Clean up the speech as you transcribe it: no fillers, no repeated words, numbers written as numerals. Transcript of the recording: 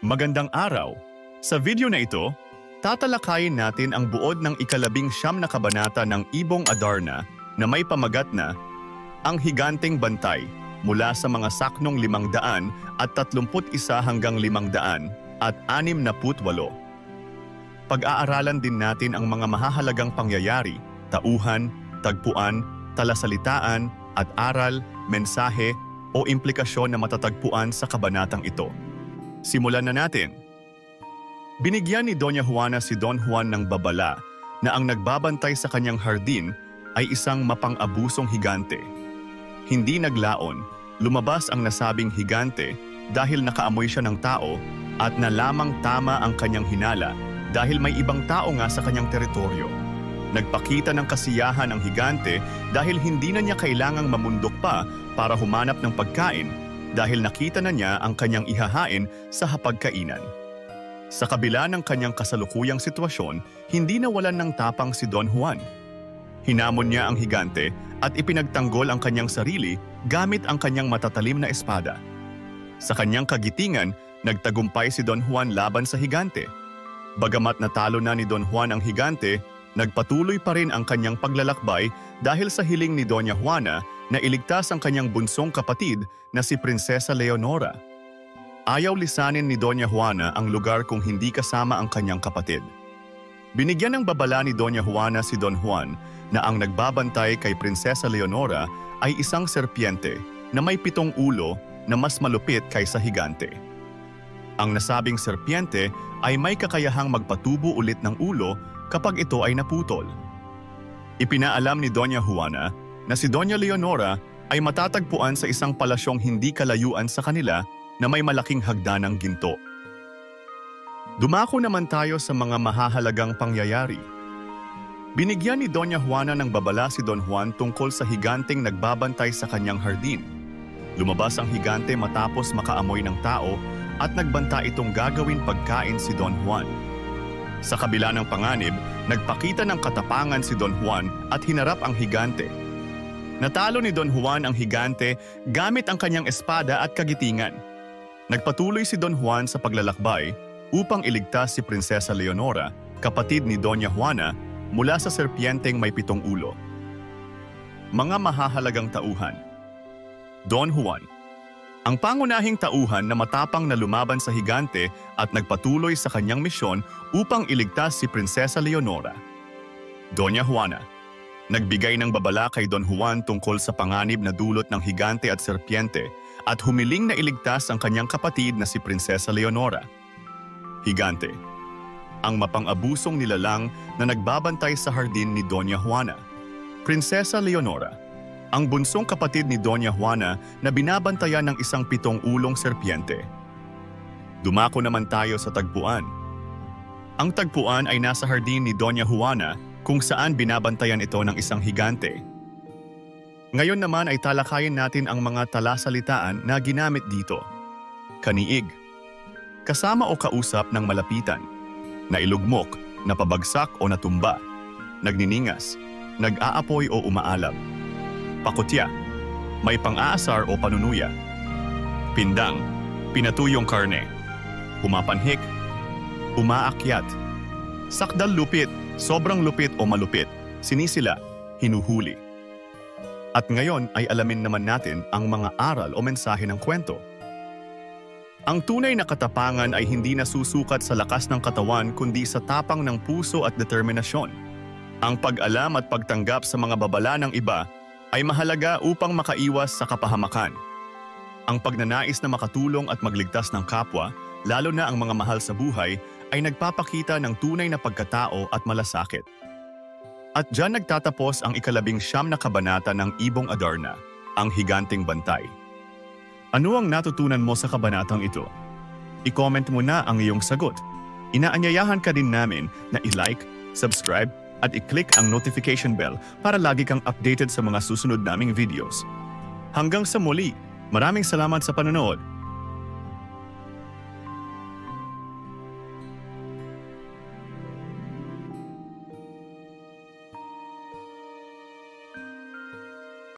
Magandang araw! Sa video na ito, tatalakayin natin ang buod ng ika-19 na kabanata ng Ibong Adarna na may pamagat na Ang Higanteng Bantay mula sa mga saknong 531 hanggang 568. Pag-aaralan din natin ang mga mahahalagang pangyayari, tauhan, tagpuan, talasalitaan at aral, mensahe o implikasyon na matatagpuan sa kabanatang ito. Simulan na natin. Binigyan ni Doña Juana si Don Juan ng babala na ang nagbabantay sa kanyang hardin ay isang mapang-abusong higante. Hindi naglaon, lumabas ang nasabing higante dahil nakaamoy siya ng tao at na lamang tama ang kanyang hinala dahil may ibang tao nga sa kanyang teritoryo. Nagpakita ng kasiyahan ang higante dahil hindi na niya kailangang mamundok pa para humanap ng pagkain dahil nakita na niya ang kanyang ihahain sa hapagkainan. Sa kabila ng kanyang kasalukuyang sitwasyon, hindi nawalan ng tapang si Don Juan. Hinamon niya ang higante at ipinagtanggol ang kanyang sarili gamit ang kanyang matatalim na espada. Sa kanyang kagitingan, nagtagumpay si Don Juan laban sa higante. Bagamat natalo na ni Don Juan ang higante, nagpatuloy pa rin ang kanyang paglalakbay dahil sa hiling ni Doña Juana na iligtas ang kanyang bunsong kapatid na si Prinsesa Leonora. Ayaw lisanin ni Doña Juana ang lugar kung hindi kasama ang kanyang kapatid. Binigyan ng babala ni Doña Juana si Don Juan na ang nagbabantay kay Prinsesa Leonora ay isang serpiente na may 7 ulo na mas malupit kaysa higante. Ang nasabing serpiente ay may kakayahang magpatubo ulit ng ulo kapag ito ay naputol. Ipinaalam ni Doña Juana na si Doña Leonora ay matatagpuan sa isang palasyong hindi kalayuan sa kanila na may malaking hagdanang ginto. Dumako naman tayo sa mga mahahalagang pangyayari. Binigyan ni Doña Juana ng babala si Don Juan tungkol sa higanteng nagbabantay sa kanyang hardin. Lumabas ang higante matapos makaamoy ng tao at nagbanta itong gagawin pagkain si Don Juan. Sa kabila ng panganib, nagpakita ng katapangan si Don Juan at hinarap ang higante. Natalo ni Don Juan ang higante gamit ang kanyang espada at kagitingan. Nagpatuloy si Don Juan sa paglalakbay upang iligtas si Prinsesa Leonora, kapatid ni Doña Juana, mula sa serpienteng may 7 ulo. Mga mahahalagang tauhan. Don Juan, ang pangunahing tauhan na matapang na lumaban sa higante at nagpatuloy sa kanyang misyon upang iligtas si Prinsesa Leonora. Doña Juana, nagbigay ng babala kay Don Juan tungkol sa panganib na dulot ng higante at serpiente at humiling na iligtas ang kanyang kapatid na si Prinsesa Leonora. Higante, ang mapang-abusong nilalang na nagbabantay sa hardin ni Doña Juana. Prinsesa Leonora, ang bunsong kapatid ni Doña Juana na binabantayan ng isang 7 ulong serpiente. Dumako naman tayo sa tagpuan. Ang tagpuan ay nasa hardin ni Doña Juana kung saan binabantayan ito ng isang higante. Ngayon naman ay talakayin natin ang mga talasalitaan na ginamit dito. Kaniig, kasama o kausap ng malapitan. Nailugmok, napabagsak o natumba. Nagniningas, nag-aapoy o umaalab. Pakutya, may pang-aasar o panunuya. Pindang, pinatuyong karne. Pumapanhik, umaakyat. Sakdal lupit, sobrang lupit o malupit. Sinisila, hinuhuli. At ngayon ay alamin naman natin ang mga aral o mensahe ng kwento. Ang tunay na katapangan ay hindi nasusukat sa lakas ng katawan kundi sa tapang ng puso at determinasyon. Ang pag-alam at pagtanggap sa mga babala ng iba ay mahalaga upang makaiwas sa kapahamakan. Ang pagnanais na makatulong at magligtas ng kapwa, lalo na ang mga mahal sa buhay, ay nagpapakita ng tunay na pagkatao at malasakit. At diyan nagtatapos ang ika-19 na kabanata ng Ibong Adarna, Ang Higanteng Bantay. Ano ang natutunan mo sa kabanatang ito? I-comment mo na ang iyong sagot. Inaanyayahan ka din namin na i-like, subscribe, at i-click ang notification bell para lagi kang updated sa mga susunod naming videos. Hanggang sa muli, maraming salamat sa panonood.